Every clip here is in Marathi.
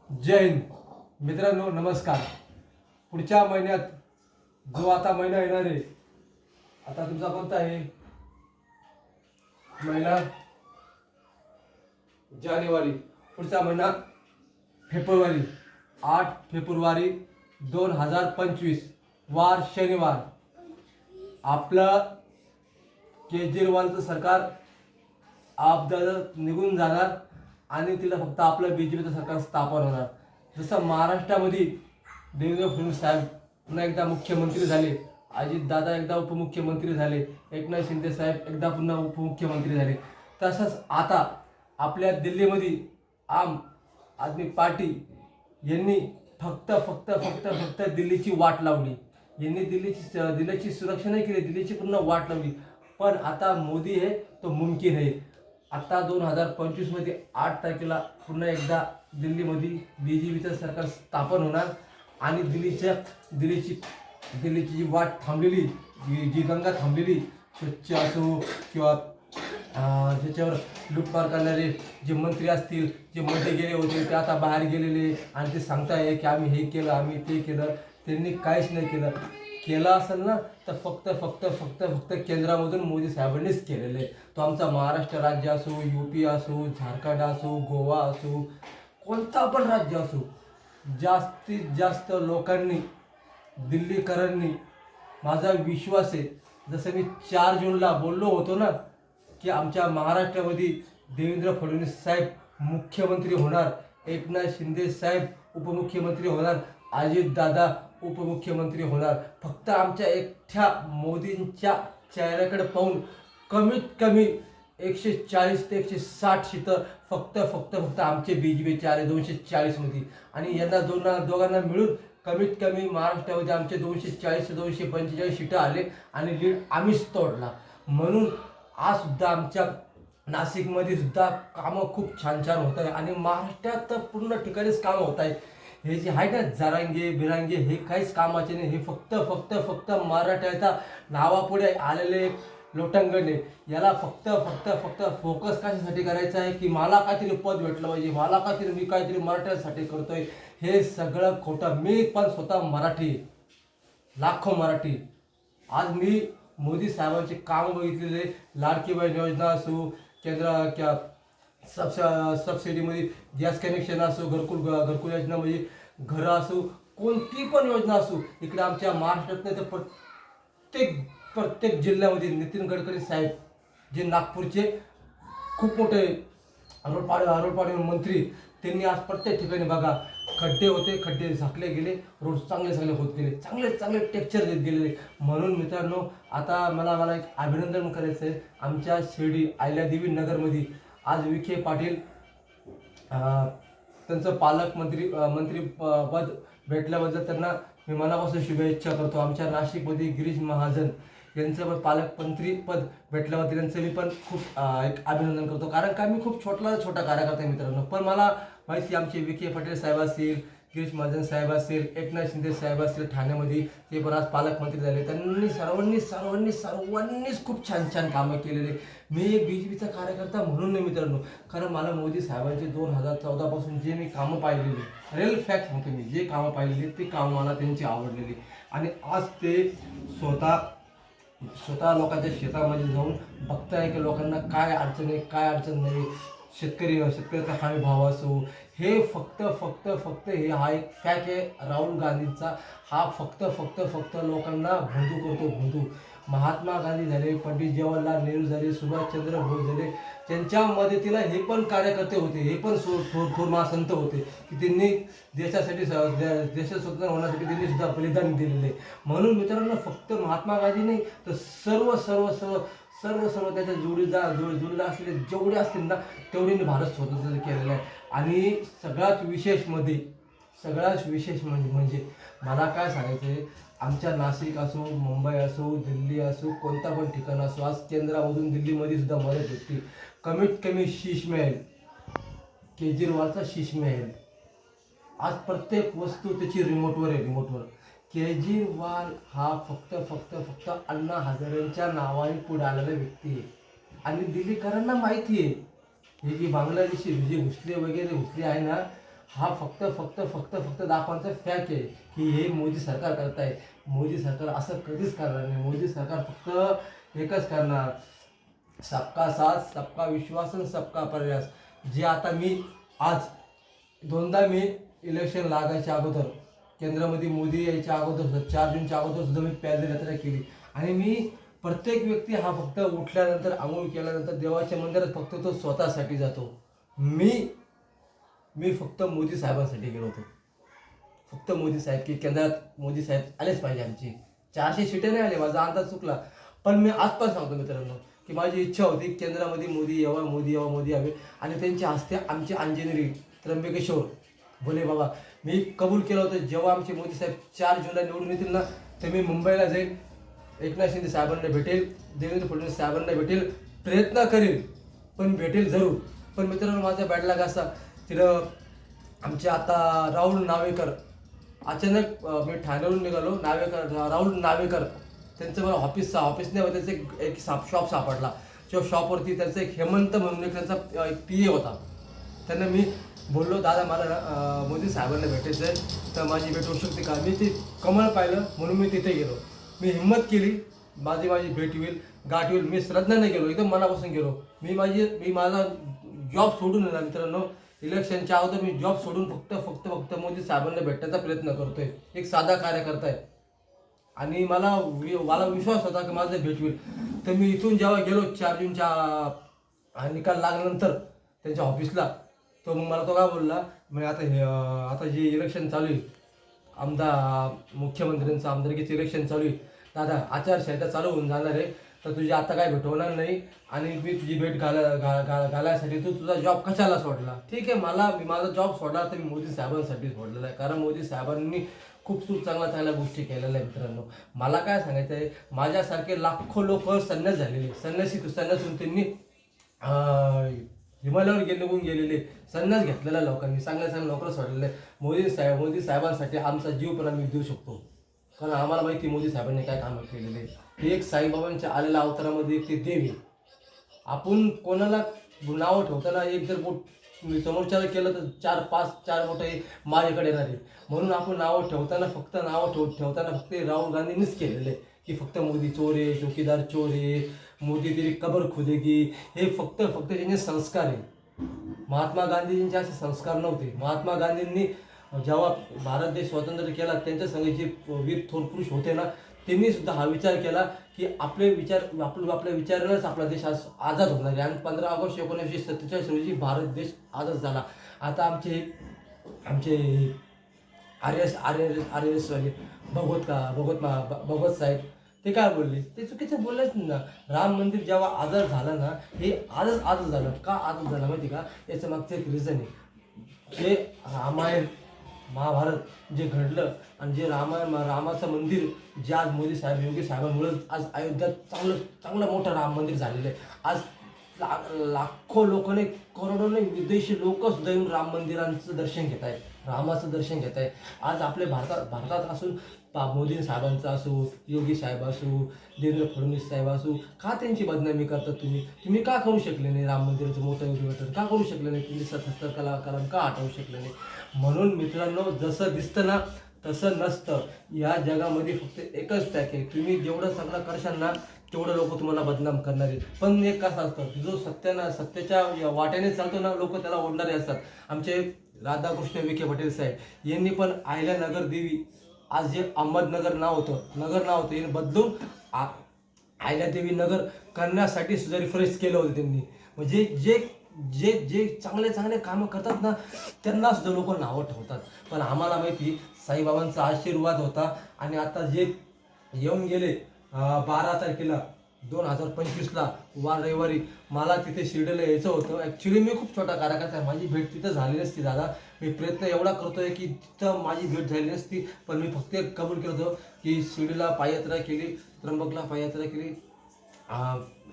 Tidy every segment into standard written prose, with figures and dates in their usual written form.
जय हिंद मित्रांनो, नमस्कार. पुढच्या महिन्यात जो आता महिना येणार आहे, आता तुमचा कोणता आहे महिना? जानेवारी. पुढचा महिना फेब्रुवारी. 8 फेब्रुवारी 2025 वार शनिवार. आपलं केजरीवालचं सरकार आपल्याला निघून जाणार आणि तिला फक्त आपलं बीजेपीचं सरकार स्थापन होणार. जसं महाराष्ट्रामध्ये देवेंद्र फडणवीस साहेब पुन्हा एकदा मुख्यमंत्री झाले, अजितदादा एकदा उपमुख्यमंत्री झाले, एकनाथ शिंदे साहेब एकदा पुन्हा उपमुख्यमंत्री झाले, तसंच आता आपल्या दिल्लीमध्ये आम आदमी पार्टी यांनी फक्त दिल्लीची वाट लावली. यांनी दिल्लीची सुरक्षा नाही केली, दिल्लीची पुन्हा वाट लावली. पण आता मोदी आहे तो मुमकिन आहे. आता 2025 मध्ये 8 तारखेला पुन्हा एकदा दिल्लीमध्ये बीजेपीचं सरकार स्थापन होणार आणि दिल्लीची जी वाट थांबलेली, जी गंगा थांबलेली, स्वच्छ असो किंवा ज्याच्यावर लूटमार करणारे जे मंत्री असतील, जे मध्ये गेले होते ते आता बाहेर गेलेले आणि ते सांगताय की आम्ही हे केलं, आम्ही ते केलं. त्यांनी काहीच नाही केलं असेल ना तर फक्त केंद्रामधून मोदी साहेबांनीच केलेलं आहे. तो आमचा महाराष्ट्र राज्य असो, यूपी असो, झारखंड असो, गोवा असो, कोणता पण राज्य असो, जास्तीत जास्त लोकांनी, दिल्लीकरांनी, माझा विश्वास आहे, जसं मी 4 जूनला बोललो होतो ना की आमच्या महाराष्ट्रामध्ये देवेंद्र फडणवीस साहेब मुख्यमंत्री होणार, एकनाथ शिंदे साहेब उपमुख्यमंत्री होणार, अजितदादा उपमुख्यमंत्री होणार. फक्त आमच्या एकट्या मोदींच्या चेहऱ्याकडे पाहून कमीत कमी 140 ते 160 सीटं फक्त आमचे बीजेपीचे आले 240 मध्ये. आणि यांना दोघांना मिळून कमीत कमी महाराष्ट्रामध्ये आमचे 240 ते 245 सीटं आले आणि लीड आम्हीच तोडला. म्हणून आज सुद्धा आमच्या नाशिकमध्ये सुद्धा कामं खूप छान होत आहे आणि महाराष्ट्रात तर पूर्ण ठिकाणीच कामं होत आहे. हे जे आहे ना जरांगे बिरांगे, हे काहीच कामाचे नाही. हे फक्त मराठ्याच्या नावापुढे आलेले लोटंगणे. याला फक्त फोकस कशासाठी करायचं आहे की मला काहीतरी पद भेटलं पाहिजे, मला मी काहीतरी मराठ्यासाठी करतोय. हे सगळं खोटं. मी पण स्वतः मराठी, लाखो मराठी. आज मी मोदी साहेबांचे काम बघितलेले, लाडकी बहीण योजना असो, केंद्र सबसिडीमध्ये गॅस कनेक्शन असो, घरकुल योजना म्हणजे घरं असो, कोणती पण योजना असो, इकडे आमच्या महाराष्ट्रात नाही तर प्रत्येक जिल्ह्यामध्ये नितीन गडकरी साहेब, जे नागपूरचे खूप मोठे रोड मंत्री, त्यांनी आज प्रत्येक ठिकाणी बघा खड्डे होते, खड्डे झाकले गेले, रोड चांगले होत गेले, चांगले टेक्चर देत गेलेले. म्हणून मित्रांनो, आता मला एक अभिनंदन करायचं आहे. आमच्या शिर्डी अहिल्यादेवी नगरमध्ये आज विखे पाटील त्यांचं पालकमंत्री पद भेटल्याबद्दल त्यांना मी मनापासून शुभेच्छा करतो. आमच्या नाशिकमध्ये गिरीश महाजन यांचं पण पालकमंत्री पद भेटल्याबद्दल त्यांचं मी पण खूप एक अभिनंदन करतो. कारण का मी खूप छोटा कार्यकर्ता आहे मित्रांनो. पण मला माहिती आमचे विखे पाटील साहेब असतील, गिरीश महाजन साहेब असतील, एकनाथ शिंदे साहेब असतील ठाण्यामध्ये, ते पण आज पालकमंत्री झाले. त्यांनी सर्वांनीच खूप छान कामं केलेले. मी एक बीजेपीचा कार्यकर्ता म्हणून नाही मित्रांनो, कारण मला मोदी साहेबांचे 2014 पासून जे मी कामं पाहिलेली, रिअल फॅक्ट म्हणतो मी, जे कामं पाहिलेली ते कामं मला त्यांची आवडलेली. आणि आज ते स्वतः लोकांच्या शेतामध्ये जाऊन बघताय की लोकांना काय अडचण आहे, काय अडचण नाही. शेतकऱ्याचा हमी भाव असो, हे फक्त हे हा एक फॅक्ट आहे राहुल गांधींचा. हा फक्त लोकांना भोंदू. महात्मा गांधी झाले, पंडित जवाहरलाल नेहरू झाले, सुभाषचंद्र बोस झाले, त्यांच्या मदतीला हे पण कार्यकर्ते होते, हे पण थोर महासंत होते की त्यांनी देशासाठी स्वतंत्र होण्यासाठी त्यांनी सुद्धा बलिदान दिलेले. म्हणून मित्रांनो, फक्त महात्मा गांधी नाही तर सर्व त्याच्या जोडीला असलेले जेवढे असतील ना तेवढे भारत स्वतंत्र केलेलं आहे. आणि सगळ्यात विशेष म्हणजे मला काय सांगायचं आहे, आमच्या नाशिक असो, मुंबई असो, दिल्ली असो, कोणता पण ठिकाण असो, आज केंद्रामधून दिल्लीमध्ये सुद्धा मदत भेटते. कमीत कमी शीश मिळेल, केजरीवालचा शीश मिळेल. आज प्रत्येक वस्तू त्याची रिमोटवर आहे. केजरीवाल हा फक्त अण्णा हजारेंच्या नावाने पुढे आलेला व्यक्ती आहे. आणि दिल्लीकरांना माहिती आहे, हे जी बांगलादेशी जे घुसले आहे ना, हा फक्त फक्त फक्त फक्त दाखवायचा फॅक्ट आहे की हे मोदी सरकार करत आहे. मोदी सरकार असं कधीच करणार नाही. मोदी सरकार फक्त एकच करणार, सबका साथ सबका विश्वास आणि सबका प्रयास. जे आता मी आज दोनदा मी इलेक्शन लागायच्या अगोदर, केंद्रामध्ये मोदी यायच्या अगोदर 4 जूनच्या अगोदर सुद्धा मी पैदल यात्रा केली. आणि मी प्रत्येक व्यक्ती हा फक्त उठल्यानंतर आंघोळ केल्यानंतर देवाच्या मंदिरात फक्त तो स्वतःसाठी जातो. मी फक्त मोदी साहेबांसाठी गेलो होतो. फक्त मोदी साहेब, की केंद्रात मोदी साहेब आलेच पाहिजे. आमची 400 सीटे नाही आले, माझा अंदाज चुकला. पण मी आजपास सांगतो मित्रांनो की माझी इच्छा होती केंद्रामध्ये मोदी यावा, मोदी यावा, मोदी यावे. आणि त्यांच्या हस्ते आमचे अंजनेरी त्र्यंबकेश्वर बोले बाबा, मी कबूल केलं होतं जेव्हा आमचे मोदी साहेब 4 जूनला निवडून येतील ना, तर मी मुंबईला जाईल, एकनाथ शिंदे साहेबांना भेटेल, देवेंद्र फडणवीस साहेबांना भेटेल, प्रयत्न करेल, पण भेटेल जरूर. पण मित्रांनो माझा बॅडलॅक असा, तिथं आमचे आता राहुल नावेकर, अचानक मी ठाण्यावरून निघालो, राहुल नावेकर त्यांचं मला ऑफिस नाही, त्यांचं एक शॉप सापडला. त्या शॉपवरती त्यांचं एक हेमंत म्हणून एक त्यांचा एक PA होता. त्यांना मी बोललो, दादा मला मोदी साहेबांना भेटायचं आहे, तर माझी भेट होऊ शकते का? मी ते कमळ पाहिलं म्हणून मी तिथे गेलो. मी हिंमत केली, माझी भेट होईल, गाठ होईल. मी श्रद्धाने गेलो, एकदम मनापासून गेलो. मी माझा जॉब सोडून येणार मित्रांनो. इलेक्शनच्या अगोदर मी जॉब सोडून फक्त मोदी साहेबांना भेटण्याचा प्रयत्न करतोय. एक साधा कार्यकर्ता आहे आणि मला विश्वास होता की माझं भेट होईल. तर मी इथून जेव्हा गेलो 4 जूनच्या निकाल लागल्यानंतर त्यांच्या ऑफिसला, तो मग मला तो काय बोलला, म्हणजे आता जे इलेक्शन चालू आहे, मुख्यमंत्र्यांचं आमदारकीचं इलेक्शन चालू आहे, दादा आचारसंहिता चालू होऊन जाणार आहे, तर तुझी आता काय भेट होणार नाही. आणि मी तुझी भेट घालायसाठी तुझा जॉब कशाला सोडला? ठीक आहे, मी माझा जॉब सोडला तर मी मोदी साहेबांसाठी सोडलेला आहे. कारण मोदी साहेबांनी खूप चांगल्या गोष्टी केलेल्या आहे मित्रांनो. मला काय सांगायचं आहे, माझ्यासारखे लाखो लोक संन्यासून त्यांनी हिमालयावर निघून गेलेले, संन्यास घेतलेल्या लोकांनी चांगल्या नोकऱ्या सोडलेल्या. मोदी साहेबांसाठी आमचा जीव पण आम्ही देऊ शकतो. कारण आम्हाला माहिती मोदी साहेबांनी काय कामं केलेले. हे एक साईबाबांच्या आलेल्या अवतारामध्ये एक ते देव आहे. आपण कोणाला नावं ठेवताना एक जर बोट समोरच्याला केलं तर 4 बोट माझ्याकडे येणार आहे. म्हणून आपण नावं ठेवताना फक्त राहुल गांधींनीच केलेलं आहे की फक्त मोदी चोर आहे, चौकीदार चोर आहे, मोदी तेरी कबर खुदेगी. हे फक्त त्यांचे संस्कार आहे. महात्मा गांधीजींचे असे संस्कार नव्हते. महात्मा गांधींनी जेव्हा भारत देश स्वतंत्र केला, त्यांच्या संग जे वीर थोर पुरुष होते ना, त्यांनी सुद्धा हा विचार केला की आपल्या विचारानेच आपला देश आज आझाद होणार आहे. आणि 15 ऑगस्ट 1947 रोजी भारत देश आझाद झाला. आता आमचे RS वाले भगवत साहेब ते काय बोलले, ते चुकीचं बोललेच ना. राम मंदिर जेव्हा आझाद झालं ना, हे आजच आझाद झालं. का आझाद झालं माहिती का? याचं मागचं एक रिझन आहे. जे रामायण महाभारत जे घडलं आणि जे रामाचं मंदिर जे आज मोदी साहेब योगी साहेबांमुळे आज अयोध्यात चांगलं मोठं राम मंदिर झालेलं आहे. आज लाखो लोकांनी, करोडोने विदेशी लोक सुद्धा येऊन राम मंदिरांचं दर्शन घेत आहेत, रामाचं दर्शन घेत आहे. आज आपल्या भारतात असून मोदी साहेबांचा असो, योगी साहेब असो, देवेंद्र फडणवीस साहेब असो, का त्यांची बदनामी करतात? तुम्ही का करू शकले नाही राम मंदिराचं मोठं उद्घाटन? का करू शकले नाही? तुम्ही 77 कलाकार का हटवू शकले नाही? म्हणून मित्रांनो, जसं दिसतं ना तसं नसतं. या जगामध्ये फक्त एकच फॅक्ट आहे, तुम्ही जेवढं चांगलं करशाल ना तेवढं लोक तुम्हाला बदनाम करणार आहेत. पण एक कसं असतं, जो सत्याच्या वाट्याने चालतो ना, लोक त्याला ओढणारे असतात. आमचे राधाकृष्ण विखे पाटील साहेब यांनी पण अहिल्यानगर देवी, आज जे अहमदनगर नाव होतं यांनी बदलून अहिल्यादेवी नगर करण्यासाठी सुद्धा रिफ्रेश केलं होतं त्यांनी. म्हणजे जे चांगले कामं करतात ना, त्यांना सुद्धा लोक नावं ठेवतात. पण आम्हाला माहिती साईबाबांचा आशीर्वाद होता. आणि आता जे येऊन गेले 12 तारखेला 2025ला वार रविवारी मला तिथे शिर्डीला यायचं होतं. ॲक्च्युली मी खूप छोटा कार्यकर्ता आहे, माझी भेट तिथं झाली नसती दादा. मी प्रयत्न एवढा करतोय की तिथं माझी भेट झाली नसती. पण मी फक्त एक कबूल केलं होतं की शिर्डीला पाययात्रा केली, त्र्यंबकला पाययात्रा केली,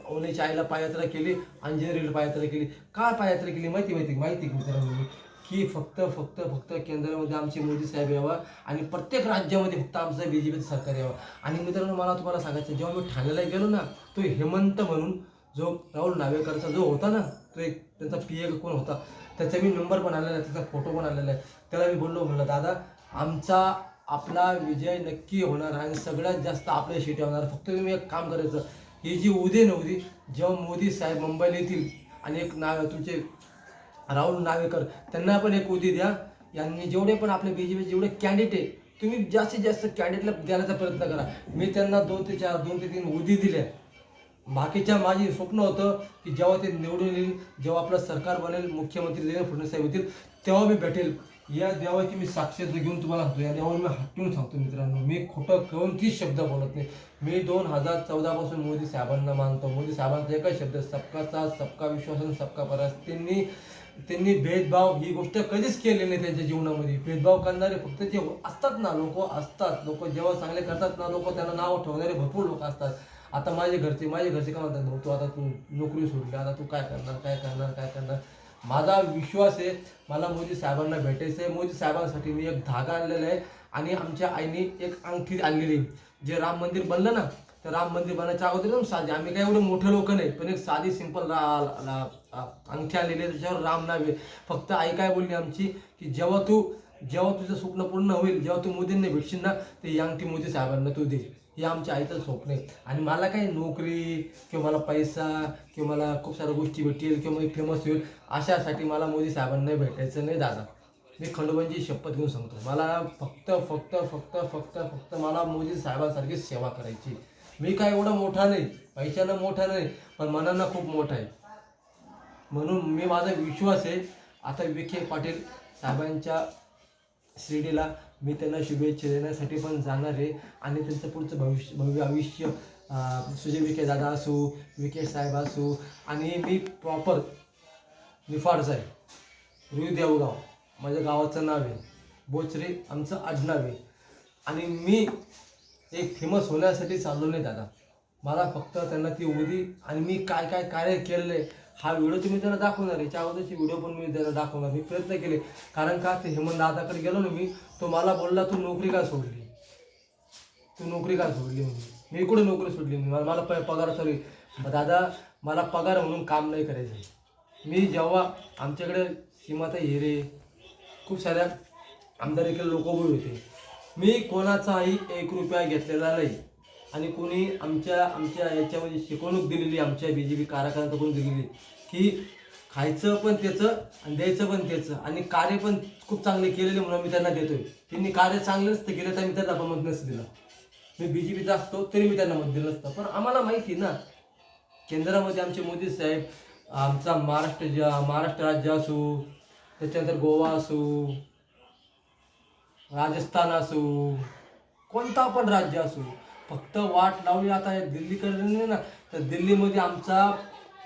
ओनेच्या आईला पाययात्रा केली, अंजनेरीला पाययात्रा केली. का पाययात्रा केली माहिती मित्रांनो, की फक्त केंद्रामध्ये आमचे मोदी साहेब यावा आणि प्रत्येक राज्यामध्ये फक्त आमचं BJPचं सरकार यावं. आणि मित्रांनो, मला तुम्हाला सांगायचं, जेव्हा मी ठाण्याला गेलो ना, तो हेमंत म्हणून जो राहुल नावेकरचा जो होता ना, तो एक त्यांचा PA कोण होता त्याचा मी नंबर पण आलेला आहे, त्याचा फोटो पण आलेला आहे. त्याला मी बोललो, म्हणलं दादा आपला विजय नक्की होणार आणि सगळ्यात जास्त आपल्या शेटी होणार. फक्त तुम्ही एक काम करायचं, ही जी उदी नव्हती, जेव्हा मोदी साहेब मुंबईला येतील आणि एक नाव तुमचे राहुल नावेकर त्यांना पण एक उदी द्या. यांनी जेवढे पण आपले BJP जेवढे कॅन्डिडेट तुम्ही जास्तीत जास्त कॅन्डिडेटला देण्याचा प्रयत्न करा. मी त्यांना 2 ते 4 2 ते 3 उदी दिल्या. बाकीच्या माझी स्वप्न होतं की जेव्हा ते निवडून येईल, जेव्हा आपलं सरकार बनेल, मुख्यमंत्री देवेंद्र फडणवीस साहेब येतील, तेव्हा मी भेटेल. या देवाची मी साक्षात घेऊन तुम्हाला सांगतो, या देवाला मी हटून सांगतो मित्रांनो, मी खोटं कोणतीच शब्द बोलत नाही. मी 2014 पासून मोदी साहेबांना मानतो. मोदी साहेबांचा एकच शब्द, सबका साथ सबका विश्वास आणि सबका प्रयास. त्यांनी भेदभाव ही गोष्ट कधीच केली नाही त्यांच्या जीवनामध्ये. भेदभाव करणारे फक्त जे असतात ना लोक जेव्हा चांगले करतात ना लोक, त्यांना नाव ठेवणारे भरपूर लोक असतात. आता माझे घरचे काय म्हणतात, भाऊ तू आता तू नोकरी सोडली, आता तू काय करणार. माझा विश्वास आहे, मला मोदी साहेबांना भेटायचं आहे. मोदी साहेबांसाठी मी एक धागा आणलेला आहे आणि आमच्या आईने एक अंगठी आणलेली. जे राम मंदिर बनलं ना, तर राम मंदिर बनायच्या अगोदर एकदम साधी, आम्ही काय एवढे मोठे लोक नाही, पण एक साधी सिंपल अंगठी आणलेली आहे, त्याच्यावर राम नाव आहे. फक्त आई काय बोलली आमची की जेव्हा तुझं स्वप्न पूर्ण होईल, जेव्हा तू मोदींना भेटशील ना, तर ही अंगठी मोदी साहेबांना तू दे. हे आमच्या आईचं स्वप्न आहे. आणि मला काही नोकरी किंवा मला पैसा किंवा मला खूप साऱ्या गोष्टी भेटतील किंवा मी फेमस होईल अशासाठी मला मोदी साहेबांना भेटायचं नाही दादा. मी खंडोबांची शपथ घेऊन सांगतो, मला फक्त मला मोदी साहेबांसारखी सेवा करायची. मी काय एवढा मोठा नाही, पैशानं मोठा नाही, पण मनानं खूप मोठा आहे. म्हणून माझा विश्वास आहे, आता विखे पाटील साहेबांच्या शिर्डीला मी त्यांना शुभेच्छा देण्यासाठी पण जाणार आहे. आणि त्यांचं पुढचं भव्य आयुष्य, सुजय विखे दादा असो, विखे साहेब असो, आणि मी प्रॉपर निफाडचा आहे, रुई देवगाव माझ्या गावाचं नाव आहे, बोचरे आमचं आडनाव आहे. आणि मी एक फेमस होण्यासाठी चाललो नाही दादा. मला फक्त त्यांना ती उदी आणि मी काय कार्य केलेलं आहे हा व्हिडिओ तुम्ही त्यांना दाखवणार. याच्या अगोदरची व्हिडिओ पण मी त्यांना दाखवणार. मी प्रयत्न केले, कारण का ते हेमंत दादाकडे गेलो ना तो मला बोलला तू नोकरी का सोडली म्हणून. मी कुठे नोकरी सोडली, मला पगार चालू आहे. दादा मला पगार म्हणून काम नाही करायचं. मी जेव्हा आमच्याकडे सीमाताई हिरे खूप साऱ्या आमदारीकडे लोक उभे होते, मी कोणाचाही 1 रुपया घेतलेला नाही. आणि कोणी आमच्या याच्यामध्ये शिकवणूक दिलेली, आमच्या BJP कार्यकर्त्यांकडून दिलेली की खायचं पण त्याचं आणि द्यायचं पण त्याचं, आणि कार्य पण खूप चांगले केलेले म्हणून मी त्यांना देतोय. त्यांनी कार्य चांगलं नसतं केलं तर मी त्यांना मत नसतं दिलं. मी BJPचा असतो तरी मी त्यांना मत दिलं नसतं. पण आम्हाला माहिती ना, केंद्रामध्ये आमचे मोदी साहेब, आमचा महाराष्ट्र राज्य असो, त्याच्यानंतर गोवा असो, राजस्थान असो, कोणता पण राज्य असो, फक्त वाट लावली. आता दिल्लीकडे नाही ना, तर दिल्लीमध्ये आमचा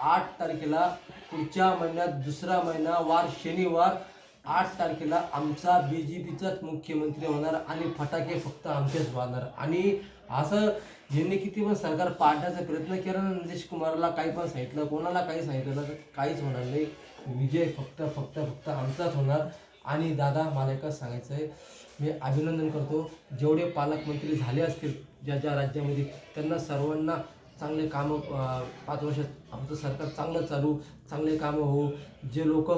8 तारखेला पुढच्या महिन्यात 2रा महिना वार शनिवार 8 तारखेला आमचा BJPचाच मुख्यमंत्री होणार आणि फटाके फक्त आमचेच वाजणार. आणि असं यांनी किती पण सरकार पाडण्याचा प्रयत्न केला ना, नितीश कुमारला काही पण सांगितलं, कोणाला काही सांगितलं तर काहीच होणार नाही. विजय फक्त आमचाच होणार. आणि दादा मला एकच सांगायचं आहे, मी अभिनंदन करतो जेवढे पालकमंत्री झाले असतील ज्या राज्यामध्ये, त्यांना सर्वांना चांगले कामं 5 वर्षात आमचं सरकार चांगलं चालू, चांगले कामं हो. जे लोक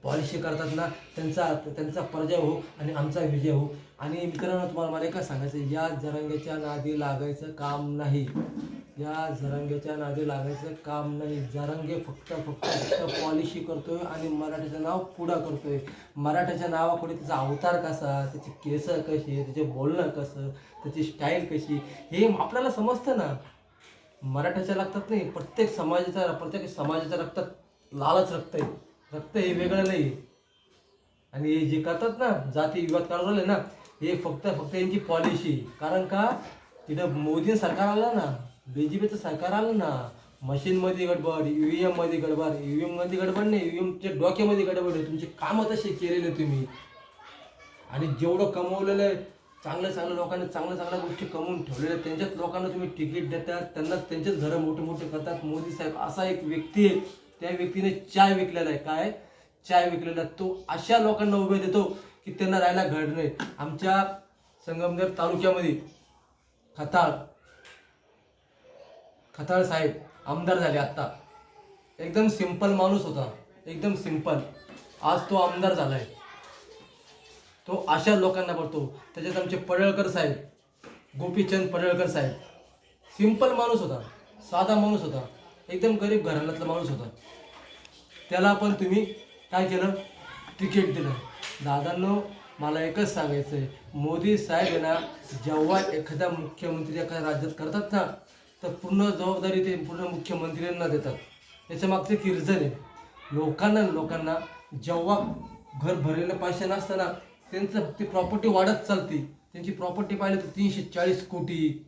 पॉलिसी करतात ना त्यांचा पराजय हो आणि आमचा विजय हो. आणि मित्रांनो तुम्हाला मला एकच सांगायचं, या जरांग्याच्या नादी लागायचं काम नाही. जरांगे फक्त पॉलिसी करतोय आणि मराठीचं नाव पुढं करतोय. मराठ्याच्या नावापुढे त्याचा अवतार कसा, त्याची केस कशी, त्याचे बोलणं कसं, त्याची स्टाईल कशी, हे आपल्याला समजतं ना. मराठ्याच्या लागतात नाही, प्रत्येक समाजाच्या रक्तात लालच रक्त हे वेगळं नाही. आणि हे जे करतात ना जाती विवाद करायला ना, हे फक्त यांची पॉलिसी. कारण का तिथं मोदी सरकार आलं ना, BJPचं सरकार आलं ना, मशीनमध्ये गडबड, EVM मध्ये गडबड नाही, EVMच्या डोक्यामध्ये गडबड आहे. तुमचे कामं तसे केलेले तुम्ही. आणि जेवढं कमवलेलं आहे, चांगल्या लोकांनी चांगल्या गोष्टी कमवून ठेवलेल्या, त्यांच्याच लोकांना तुम्ही तिकीट देतात, त्यांनाच त्यांचेच घरं मोठे करतात. मोदी साहेब असा एक व्यक्ती आहे, त्या व्यक्तीने चाय विकलेला आहे. काय चाय विकलेला, तो अशा लोकांना उभे देतो की त्यांना राहायला घर नाही. आमच्या संगमनेर तालुक्यामध्ये खताळ साहेब आमदार झाले आत्ता. एकदम सिंपल माणूस होता, एकदम सिंपल. आज तो आमदार झालाय. तो अशा लोकांना पडतो. त्याच्यात आमचे पडळकर साहेब, गोपीचंद पडळकर साहेब, सिंपल माणूस होता, साधा माणूस होता, एकदम गरीब घराण्यातला माणूस होता. त्याला पण तुम्ही काय केलं, तिकीट दिलं. दादांनो, मला एकच सांगायचं आहे, मोदी साहेब आहे ना, जेव्हा एखादा मुख्यमंत्री एका राज्यात करतात ना, तर पूर्ण जबाबदारी ते पूर्ण मुख्यमंत्र्यांना देतात. याच्या मागचे एक रिझन आहे. लोकांना जेव्हा घर भरलेलं पैसे नसतं ना, त्यांचं फक्त प्रॉपर्टी वाढत चालते. त्यांची प्रॉपर्टी पाहिली तर 340 कोटी,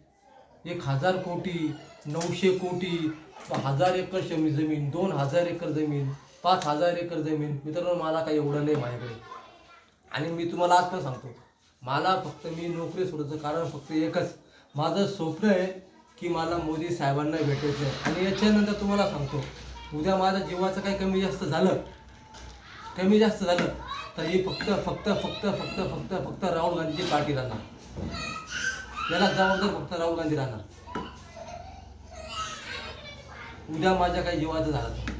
1000 कोटी, 900 कोटी, 1000 एकर जमीन, 2000 एकर जमीन, 5000 एकर जमीन. मित्रांनो, मला काही एवढं नाही माझ्याकडे. आणि मी तुम्हाला आज पण सांगतो, मला फक्त मी नोकरी सोडायचं कारण फक्त एकच, माझं स्वप्न आहे की मला मोदी साहेबांना भेटायचं आहे. आणि याच्यानंतर तुम्हाला सांगतो, उद्या माझ्या जीवाचं काही कमी जास्त झालं तर ही फक्त राहुल गांधीची पार्टी राहणार. याला जबाबदार फक्त राहुल गांधी राहणार. उद्या माझ्या काही जीवाचं झालं तर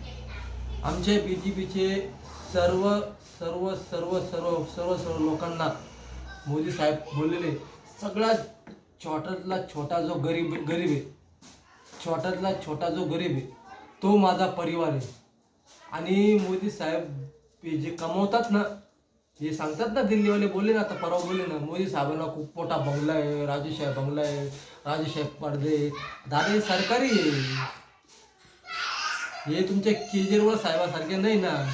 आमचे BJPचे सर्व लोकांना मोदी साहेब बोललेले, सगळ्यात छोट्यातला छोटा जो गरीब आहे, छोट्यातला छोटा जो गरीब आहे, तो माझा परिवार आहे. आणि मोदी साहेब हे जे कमवतात ना, हे सांगतात ना, दिल्लीवाले बोलले ना, आता परवा बोलले ना, मोदी साहेबांना खूप मोठा बंगला आहे, राजेशाही बंगला आहे, राजेशाही पडदे. दादा, हे सरकारी आहे, हे तुमच्या केजरीवाल साहेबासारखे नाही ना.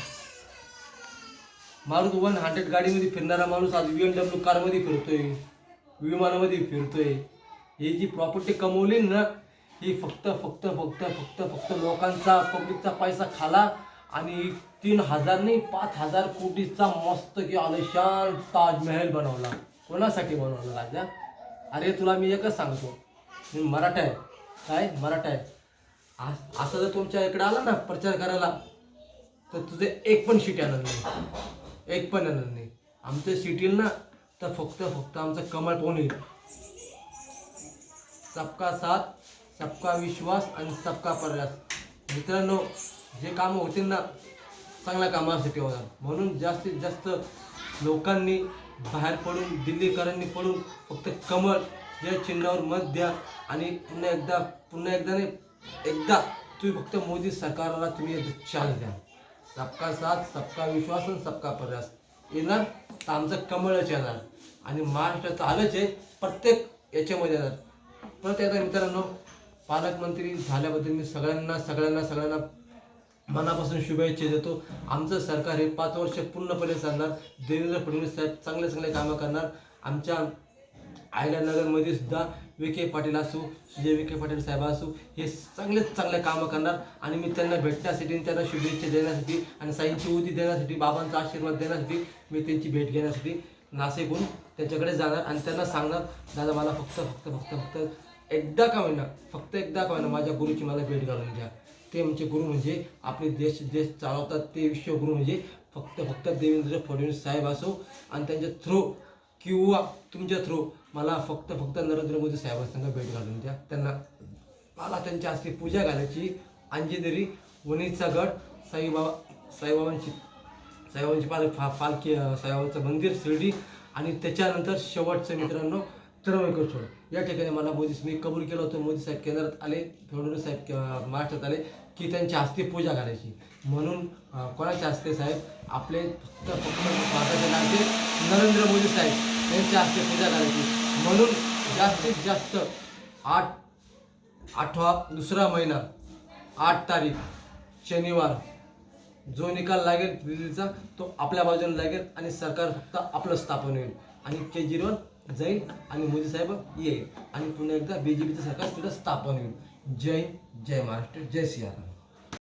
मारुती 100 गाडीमध्ये फिरणारा माणूस आज BMW कारमध्ये फिरतोय, विमानामध्ये फिरतोय. ही जी प्रॉपर्टी कमवली ना, ही फक्त लोकांचा, पब्लिकचा पैसा खाला आणि 3000 नाही 5000 कोटीचा मस्त की आलिशान ताजमहल बनवला. कोणासाठी बनवला राजा? अरे तुला मी एकच सांगतो, मी मराठा आहे. काय मराठा आहे? असं जर तुमच्या इकडे आला ना प्रचार करायला, तर तुझे एक पण सीट येणार नाही, आमच्या सीट येईल ना तर फक्त आमचं कमळ पाहून येईल. सबका साथ, सबका विश्वास आणि सबका प्रयास. मित्रांनो, जे कामं होतील ना, चांगल्या कामासाठी होणार. म्हणून जास्तीत जास्त लोकांनी बाहेर पडून, दिल्लीकरांनी पडून फक्त कमळ या चिन्हावर मत द्या. आणि पुन्हा एकदा तुम्ही फक्त मोदी सरकारला तुम्ही चान्स द्या. सबका साथ, सबका विश्वास आणि सबका प्रयास येणार तर आमचं कमळच येणार. आणि महाराष्ट्राचं आलंच आहे, प्रत्येक याच्यामध्ये येणार. परत एकदा मित्रांनो, पालकमंत्री झाल्याबद्दल मी सगळ्यांना मनापासून शुभेच्छा देतो. आमचं सरकार हे 5 वर्ष पूर्णपणे चालणार. देवेंद्र फडणवीस साहेब चांगले कामं करणार. आमच्या आयल्यानगरमध्ये सुद्धा विखे पाटील असो, विखे पाटील साहेब असो, हे चांगले कामं करणार. आणि मी त्यांना भेटण्यासाठी, त्यांना शुभेच्छा देण्यासाठी आणि साईंची उदी देण्यासाठी, बाबांचा आशीर्वाद देण्यासाठी मी त्यांची भेट घेण्यासाठी नाशिकहून त्यांच्याकडे जाणार. आणि त्यांना सांगणार, दादा मला फक्त एकदा का होईना माझ्या गुरुची मला भेट घालून द्या. ते आमचे गुरु म्हणजे आपले देश चालवतात ते विश्वगुरु म्हणजे फक्त देवेंद्र फडणवीस साहेब असो. आणि त्यांच्या थ्रू किंवा तुमच्या थ्रू मला फक्त नरेंद्र मोदी साहेबांसंग भेट घालून द्या. त्यांना मला त्यांच्या हस्ते पूजा घालायची. अंजनेरी, वणीचा गड, साईबाबांची पालखी, साईबाबांचं मंदिर, शिर्डी आणि त्याच्यानंतर शेवटचं मित्रांनो त्र्यंबकेश्वर. या ठिकाणी मला मी कबूल केलं होतं. मोदी साहेब केंद्रात आले, फडणवीस साहेब महाराष्ट्रात आले की त्यांच्या हस्ते पूजा घालायची. म्हणून कोणाच्या हस्ते साहेब? आपले फक्त भारताचे नाते नरेंद्र मोदी साहेब यांच्या हस्ते पूजा घालायची. म्हणून जास्तीत जास्त 2रा महिना 8 तारीख शनिवार जो निकाल लागेल दिल्लीचा, तो आपल्या बाजूने लागेल आणि सरकार फक्त आपलं स्थापन होईल. आणि केजरीवाल जाईल आणि मोदी साहेब येईल आणि पुन्हा एकदा BJPचं सरकार सुद्धा स्थापन होईल. जय महाराष्ट्र, जय सियाराम.